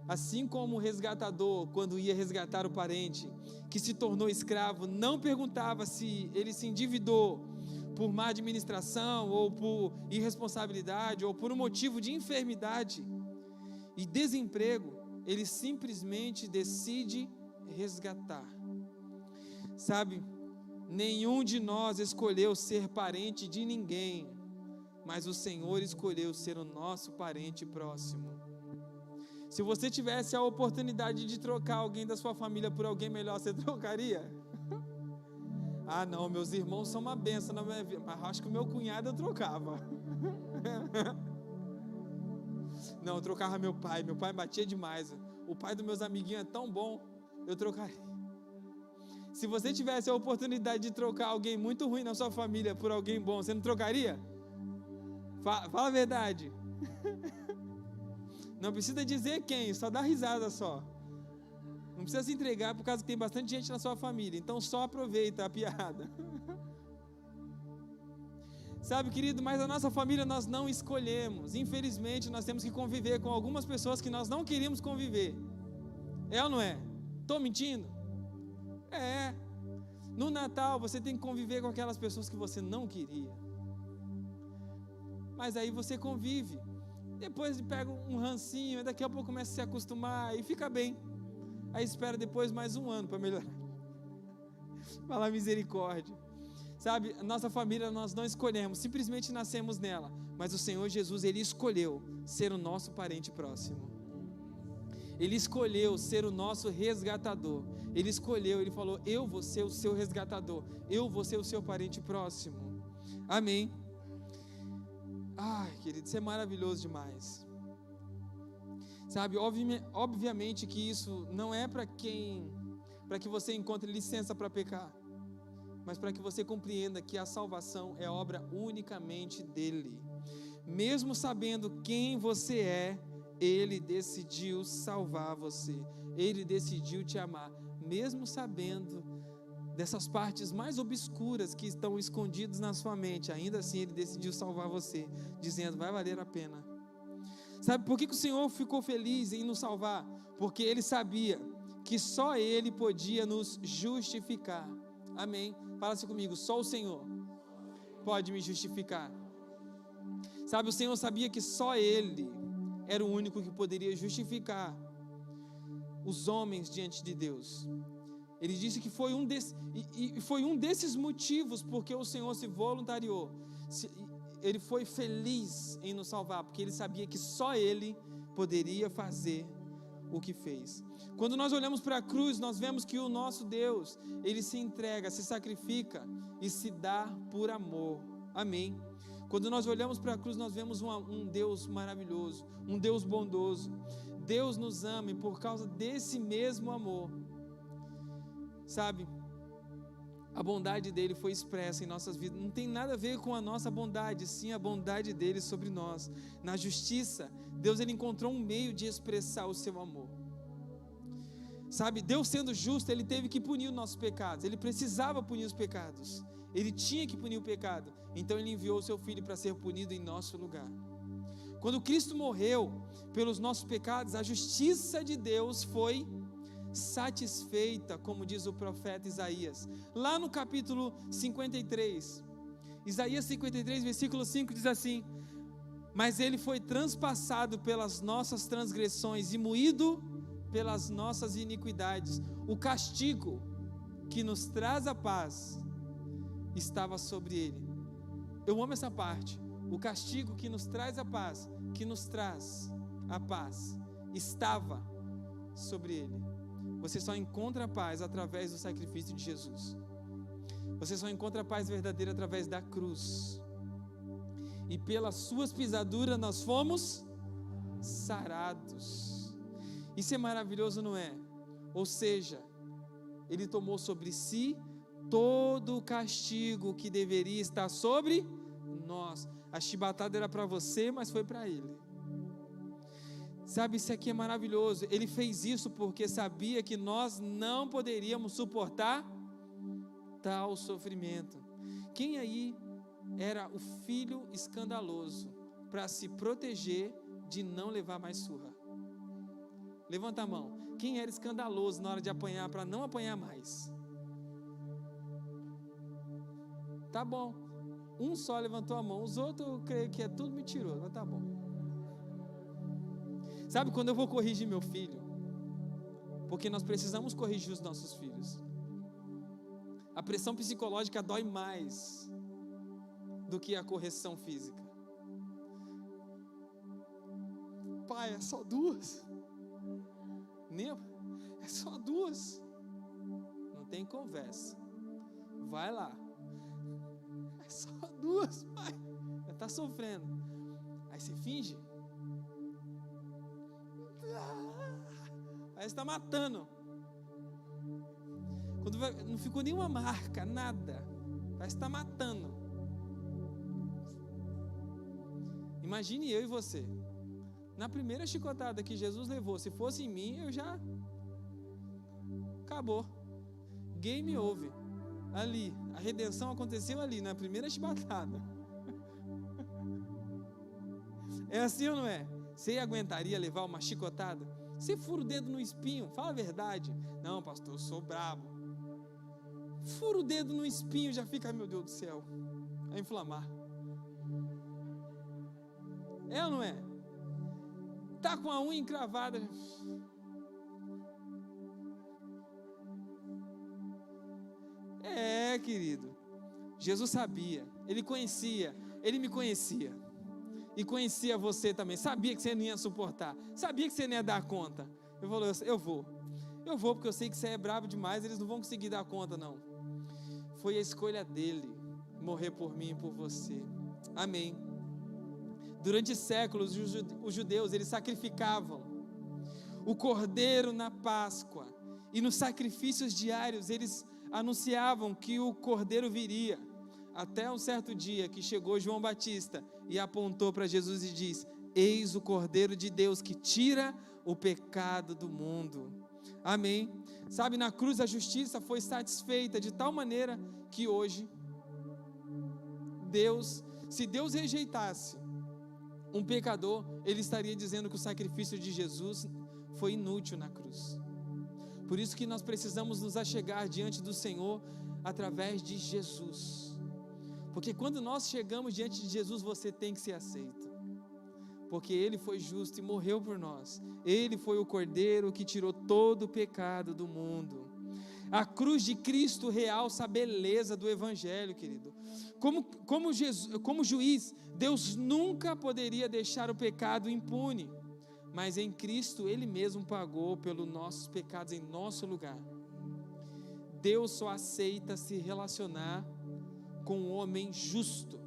Assim como o resgatador, quando ia resgatar o parente que se tornou escravo, não perguntava se ele se endividou por má administração, ou por irresponsabilidade, ou por um motivo de enfermidade. e desemprego, Ele simplesmente decide resgatar. Sabe, nenhum de nós escolheu ser parente de ninguém, mas o Senhor escolheu ser o nosso parente próximo. Se você tivesse a oportunidade de trocar alguém da sua família por alguém melhor, você trocaria? Ah, não, meus irmãos são uma benção na minha vida, mas acho que o meu cunhado eu trocava. Não, eu trocava meu pai batia demais. O pai dos meus amiguinhos é tão bom, eu trocaria. Se você tivesse a oportunidade de trocar alguém muito ruim na sua família por alguém bom, você não trocaria? Fala a verdade. Não precisa dizer quem, só dá risada só. Não precisa se entregar por causa que tem bastante gente na sua família, então só aproveita a piada. Sabe, querido, mas a nossa família nós não escolhemos. Infelizmente, nós temos que conviver com algumas pessoas que nós não queríamos conviver. É ou não é? Estou mentindo? É. No Natal, você tem que conviver com aquelas pessoas que você não queria. Mas aí você convive. Depois pega um rancinho, daqui a pouco começa a se acostumar e fica bem. Aí espera depois mais um ano para melhorar. Fala misericórdia. Sabe, nossa família nós não escolhemos, simplesmente nascemos nela. Mas o Senhor Jesus, Ele escolheu ser o nosso parente próximo. Ele escolheu ser o nosso resgatador. Ele escolheu, Ele falou, eu vou ser o seu resgatador. Eu vou ser o seu parente próximo. Amém. Ai, querido, isso é maravilhoso demais. Sabe, obviamente que isso não é para que você encontre licença para pecar, mas para que você compreenda que a salvação é obra unicamente dele. Mesmo sabendo quem você é, Ele decidiu salvar você. Ele decidiu te amar, mesmo sabendo dessas partes mais obscuras que estão escondidas na sua mente. Ainda assim Ele decidiu salvar você, dizendo, vai valer a pena. Sabe por que o Senhor ficou feliz em nos salvar? Porque Ele sabia que só Ele podia nos justificar. Amém? Fala assim comigo, só o Senhor pode me justificar. Sabe, o Senhor sabia que só Ele era o único que poderia justificar os homens diante de Deus. Ele disse que foi um desses motivos porque o Senhor se voluntariou. Ele foi feliz em nos salvar, porque Ele sabia que só Ele poderia fazer o que fez. Quando nós olhamos para a cruz, nós vemos que o nosso Deus, Ele se entrega, se sacrifica e se dá por amor. Amém? Quando nós olhamos para a cruz, nós vemos um Deus maravilhoso, um Deus bondoso. Deus nos ama e por causa desse mesmo amor, sabe, a bondade dele foi expressa em nossas vidas. Não tem nada a ver com a nossa bondade, sim a bondade dele sobre nós. Na justiça, Deus ele encontrou um meio de expressar o seu amor. Sabe, Deus sendo justo, Ele teve que punir os nossos pecados. Ele precisava punir os pecados. Ele tinha que punir o pecado. Então Ele enviou o seu Filho para ser punido em nosso lugar. Quando Cristo morreu pelos nossos pecados, a justiça de Deus foi satisfeita, como diz o profeta Isaías. Lá no capítulo 53, Isaías 53, versículo 5 diz assim: mas Ele foi transpassado pelas nossas transgressões e moído pelas nossas iniquidades. O castigo que nos traz a paz estava sobre Ele. Eu amo essa parte. O castigo que nos traz a paz, estava sobre Ele. Você só encontra a paz através do sacrifício de Jesus. Você só encontra a paz verdadeira através da cruz. E pelas suas pisaduras nós fomos sarados. Isso é maravilhoso, não é? Ou seja, Ele tomou sobre si todo o castigo que deveria estar sobre nós. A chibatada era para você, mas foi para Ele. Sabe, isso aqui é maravilhoso. Ele fez isso porque sabia que nós não poderíamos suportar tal sofrimento. Quem aí era o filho escandaloso para se proteger de não levar mais surra? Levanta a mão. Quem era escandaloso na hora de apanhar para não apanhar mais? Tá bom. Um só levantou a mão. Os outros eu creio que é tudo mentiroso, mas tá bom. Sabe, quando eu vou corrigir meu filho, porque nós precisamos corrigir os nossos filhos, a pressão psicológica dói mais do que a correção física. Pai, é só 2. É só 2. Não tem conversa. Vai lá. É só 2, pai. Já está sofrendo. Aí você finge. Aí você está matando. Quando não ficou nenhuma marca, nada. Parece que está matando. Imagine eu e você. Na primeira chicotada que Jesus levou, se fosse em mim, eu já... Acabou. Game over. Ali. A redenção aconteceu ali, na primeira chicotada. É assim ou não é? Você aguentaria levar uma chicotada? Você fura o dedo no espinho, fala a verdade. Não, pastor, eu sou bravo. Fura o dedo no espinho, já fica, meu Deus do céu, a inflamar. É ou não é? Tá com a unha encravada. É, querido. Jesus sabia, Ele conhecia, Ele me conhecia. E conhecia você também, sabia que você não ia suportar, sabia que você não ia dar conta. Eu falei, eu vou porque eu sei que você é bravo demais, eles não vão conseguir dar conta não. Foi a escolha dele, morrer por mim e por você. Amém. Durante séculos, os judeus, eles sacrificavam o cordeiro na Páscoa, e nos sacrifícios diários, eles anunciavam que o cordeiro viria, até um certo dia que chegou João Batista, e apontou para Jesus e diz: eis o Cordeiro de Deus que tira o pecado do mundo. Amém. Sabe, na cruz a justiça foi satisfeita de tal maneira que hoje se Deus rejeitasse um pecador, Ele estaria dizendo que o sacrifício de Jesus foi inútil na cruz. Por isso que nós precisamos nos achegar diante do Senhor através de Jesus. Porque quando nós chegamos diante de Jesus, você tem que ser aceito. Porque Ele foi justo e morreu por nós. Ele foi o Cordeiro que tirou todo o pecado do mundo. A cruz de Cristo realça a beleza do Evangelho, querido. Como juiz, Deus nunca poderia deixar o pecado impune. Mas em Cristo, Ele mesmo pagou pelos nossos pecados em nosso lugar. Deus só aceita se relacionar com um homem justo,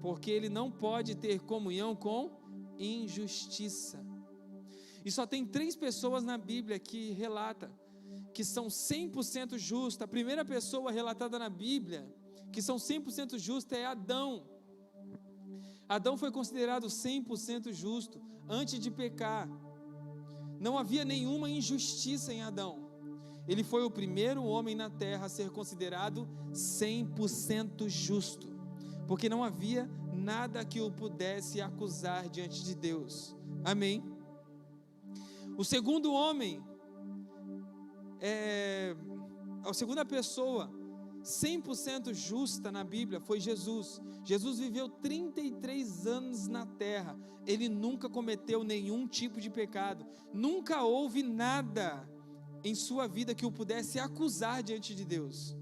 porque Ele não pode ter comunhão com injustiça. E só tem 3 pessoas na Bíblia que relata que são 100% justas. A primeira pessoa relatada na Bíblia que são 100% justas é Adão. Adão foi considerado 100% justo antes de pecar. Não havia nenhuma injustiça em Adão. Ele foi o primeiro homem na terra a ser considerado 100% justo, porque não havia nada que o pudesse acusar diante de Deus. Amém? O segundo homem, a segunda pessoa 100% justa na Bíblia foi Jesus. Jesus viveu 33 anos na terra. Ele nunca cometeu nenhum tipo de pecado. Nunca houve nada em sua vida que o pudesse acusar diante de Deus.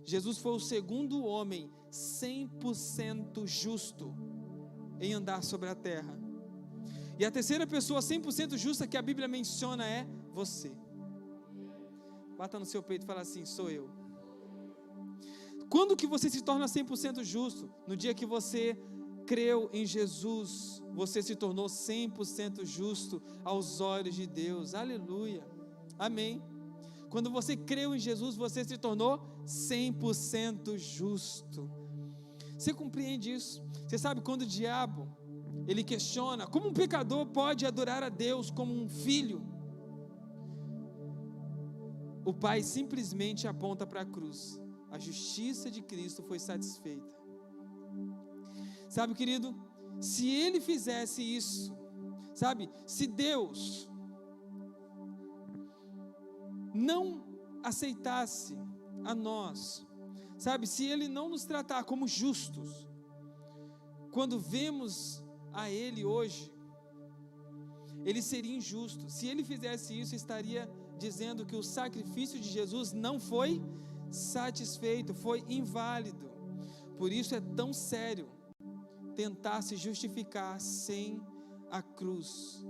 Jesus foi o segundo homem 100% justo em andar sobre a terra. E a terceira pessoa 100% justa que a Bíblia menciona é você. Bata no seu peito e fala assim: sou eu. Quando que você se torna 100% justo? No dia que você creu em Jesus, você se tornou 100% justo aos olhos de Deus. Aleluia. Amém. Quando você creu em Jesus, você se tornou 100% justo. Você compreende isso? Você sabe quando o diabo, ele questiona como um pecador pode adorar a Deus como um filho? O Pai simplesmente aponta para a cruz. A justiça de Cristo foi satisfeita. Sabe, querido, se Ele fizesse isso, sabe, se Deus não aceitasse a nós, sabe, se Ele não nos tratar como justos, quando vemos a Ele hoje, ele seria injusto. Se ele fizesse isso, estaria dizendo que o sacrifício de Jesus não foi satisfeito, foi inválido. Por isso é tão sério tentar se justificar sem a cruz,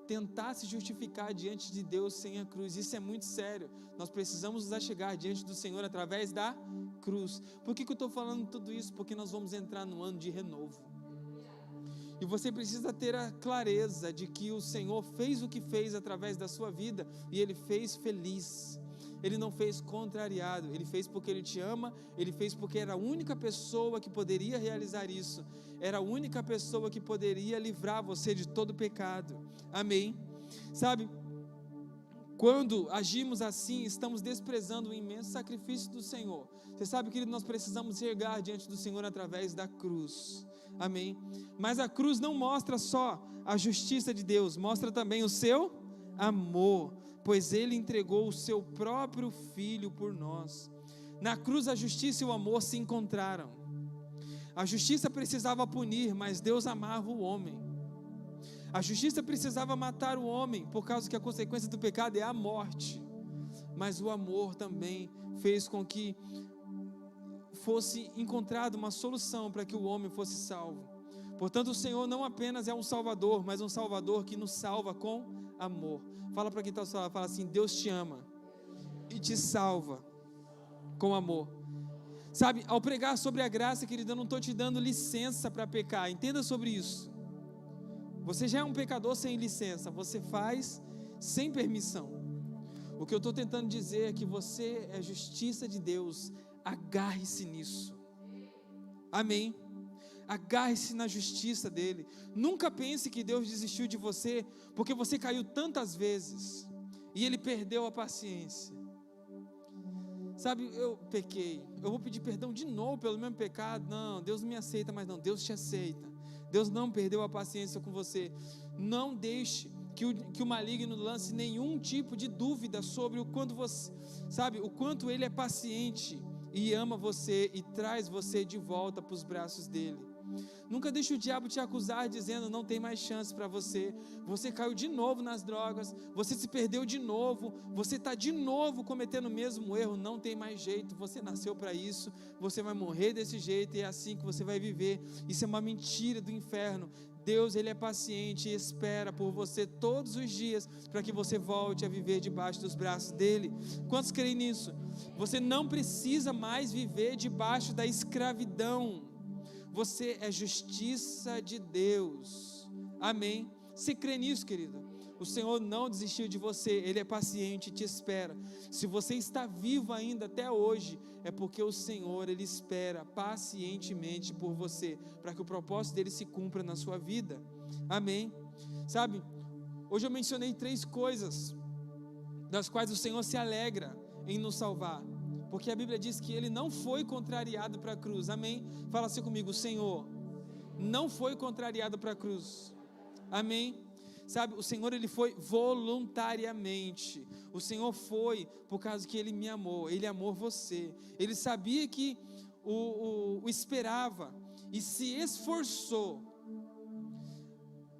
tentar se justificar diante de Deus sem a cruz. Isso é muito sério. Nós precisamos nos achegar diante do Senhor através da cruz. Por que eu estou falando tudo isso? Porque nós vamos entrar no ano de renovo, e você precisa ter a clareza de que o Senhor fez o que fez através da sua vida, e Ele fez feliz. Ele não fez contrariado, Ele fez porque Ele te ama, Ele fez porque era a única pessoa que poderia realizar isso, era a única pessoa que poderia livrar você de todo pecado. Amém? Sabe, quando agimos assim, estamos desprezando o imenso sacrifício do Senhor. Você sabe, querido, nós precisamos chegar diante do Senhor através da cruz. Amém? Mas a cruz não mostra só a justiça de Deus, mostra também o seu amor, pois Ele entregou o seu próprio Filho por nós. Na cruz a justiça e o amor se encontraram. A justiça precisava punir, mas Deus amava o homem. A justiça precisava matar o homem, por causa que a consequência do pecado é a morte, mas o amor também fez com que fosse encontrada uma solução para que o homem fosse salvo. Portanto, o Senhor não apenas é um Salvador, mas um Salvador que nos salva com amor. Fala para quem está ao seu lado, fala assim: Deus te ama e te salva com amor. Sabe, ao pregar sobre a graça, querido, eu não estou te dando licença para pecar, entenda sobre isso. Você já é um pecador sem licença, você faz sem permissão. O que eu estou tentando dizer é que você é justiça de Deus. Agarre-se nisso. Amém? Agarre-se na justiça dele. Nunca pense que Deus desistiu de você porque você caiu tantas vezes e Ele perdeu a paciência. Sabe, eu pequei, eu vou pedir perdão de novo pelo mesmo pecado. Não, Deus não me aceita mais não. Deus te aceita. Deus não perdeu a paciência com você. Não deixe que o maligno lance nenhum tipo de dúvida sobre o quanto você, sabe, o quanto Ele é paciente e ama você e traz você de volta para os braços dele. Nunca deixe o diabo te acusar dizendo: não tem mais chance para você, você caiu de novo nas drogas, você se perdeu de novo, você está de novo cometendo o mesmo erro. Não tem mais jeito, você nasceu para isso, você vai morrer desse jeito e é assim que você vai viver. Isso é uma mentira do inferno. Deus, Ele é paciente e espera por você todos os dias para que você volte a viver debaixo dos braços dele. Quantos creem nisso? Você não precisa mais viver debaixo da escravidão. Você é justiça de Deus. Amém? Você crê nisso, querido? O Senhor não desistiu de você, Ele é paciente e te espera. Se você está vivo ainda até hoje, é porque o Senhor, Ele espera pacientemente por você, para que o propósito dEle se cumpra na sua vida. Amém? Sabe, hoje eu mencionei 3 coisas, das quais o Senhor se alegra em nos salvar, porque a Bíblia diz que Ele não foi contrariado para a cruz. Amém? Fala assim comigo: o Senhor não foi contrariado para a cruz. Amém? Sabe, o Senhor, Ele foi voluntariamente. O Senhor foi por causa que Ele me amou. Ele amou você. Ele sabia que o esperava e se esforçou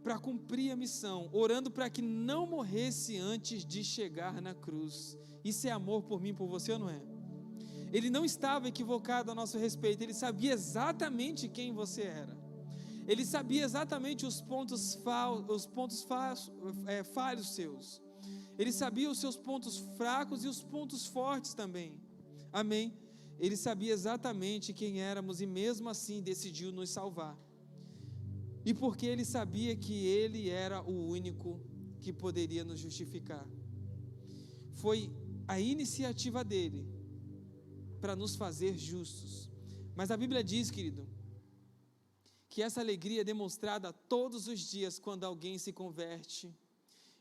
para cumprir a missão, orando para que não morresse antes de chegar na cruz. Isso é amor por mim, por você, ou não é? Ele não estava equivocado a nosso respeito. Ele sabia exatamente quem você era. Ele sabia exatamente os pontos falhos seus. Ele sabia os seus pontos fracos e os pontos fortes também. Amém? Ele sabia exatamente quem éramos e mesmo assim decidiu nos salvar. E porque Ele sabia que Ele era o único que poderia nos justificar. Foi a iniciativa dEle para nos fazer justos. Mas a Bíblia diz, querido, que essa alegria é demonstrada todos os dias quando alguém se converte.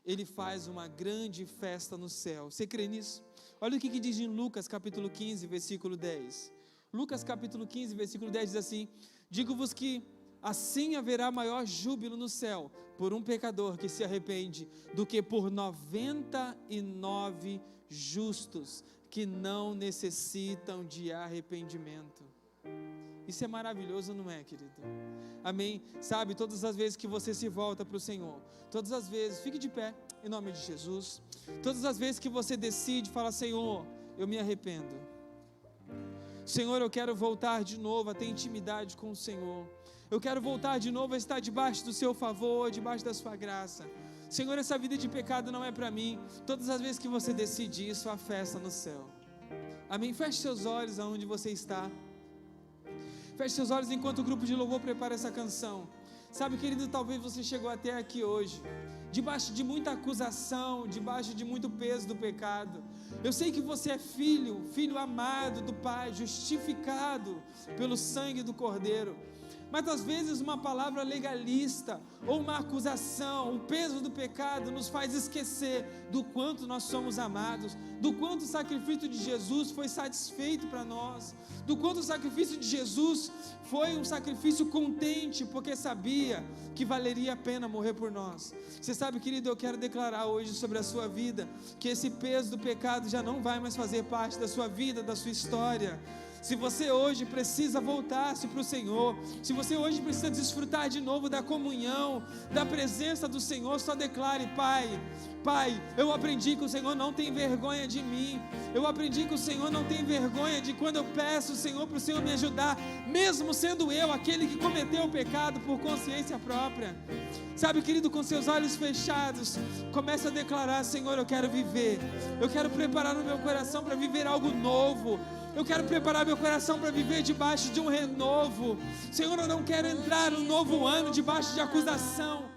Ele faz uma grande festa no céu. Você crê nisso? Olha o que diz em Lucas capítulo 15, versículo 10. Lucas capítulo 15, versículo 10 diz assim: digo-vos que assim haverá maior júbilo no céu por um pecador que se arrepende, do que por 99 justos que não necessitam de arrependimento. Isso é maravilhoso, não é, querido? Amém? Sabe, todas as vezes que você se volta para o Senhor, todas as vezes, fique de pé, em nome de Jesus. Todas as vezes que você decide, fala: Senhor, eu me arrependo. Senhor, eu quero voltar de novo a ter intimidade com o Senhor. Eu quero voltar de novo a estar debaixo do seu favor, debaixo da sua graça. Senhor, essa vida de pecado não é para mim. Todas as vezes que você decide isso, há festa no céu. Amém? Feche seus olhos aonde você está. Feche seus olhos enquanto o grupo de louvor prepara essa canção. Sabe, querido, talvez você chegou até aqui hoje debaixo de muita acusação, debaixo de muito peso do pecado. Eu sei que você é filho amado do Pai, justificado pelo sangue do Cordeiro. Mas às vezes uma palavra legalista ou uma acusação, o peso do pecado nos faz esquecer do quanto nós somos amados, do quanto o sacrifício de Jesus foi satisfeito para nós, do quanto o sacrifício de Jesus foi um sacrifício contente, porque sabia que valeria a pena morrer por nós. Você sabe, querido, eu quero declarar hoje sobre a sua vida, que esse peso do pecado já não vai mais fazer parte da sua vida, da sua história. Se você hoje precisa voltar-se para o Senhor, se você hoje precisa desfrutar de novo da comunhão, da presença do Senhor, só declare: Pai, eu aprendi que o Senhor não tem vergonha de mim, eu aprendi que o Senhor não tem vergonha de quando eu peço o Senhor para o Senhor me ajudar, mesmo sendo eu aquele que cometeu o pecado por consciência própria. Sabe, querido, com seus olhos fechados, comece a declarar: Senhor, eu quero viver, eu quero preparar o meu coração para viver algo novo. Eu quero preparar meu coração para viver debaixo de um renovo. Senhor, eu não quero entrar no novo ano debaixo de acusação.